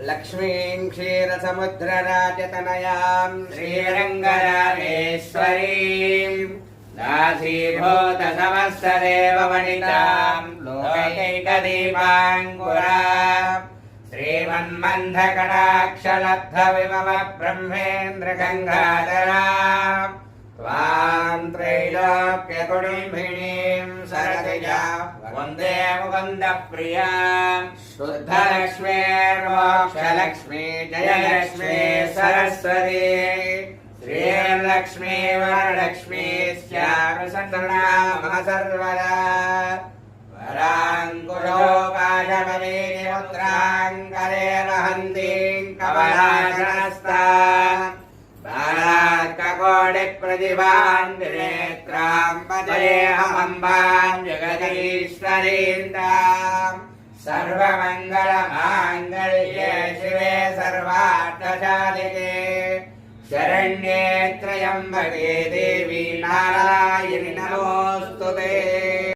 लक्ष्मीं क्षीरसमुद्रराजतनयां श्रीरङ्गराजेश्वरीं दासीभूतसमस्तदेववनितां लोकैकदीपाङ्कुरां श्रीमन्मन्थकटाक्षलब्धविममब्रह्मेन्द्रगङ्गाधरां त्वां त्रैलोक्यकुटुम्बिनीं सरसिजा वन्दे मुकुन्दप्रियां शुद्धलक्ष्मीर्मोक्षलक्ष्मी जयलक्ष्मी सरस्वती श्रीलक्ष्मी वरलक्ष्मी स्यामसन्नामः सर्वदा वराङ्कुशोपाशमवीमुद्राङ्करेण हन्तीं कमलासनस्तां बालार्ककोटिप्रतिभां विनेत्रां पदेऽहमम्बां जगदीश्वरीं तां सर्वमङ्गलमाङ्गल्ये शिवे सर्वार्थसाधिके शरण्ये त्र्यम्बके देवी नारायणी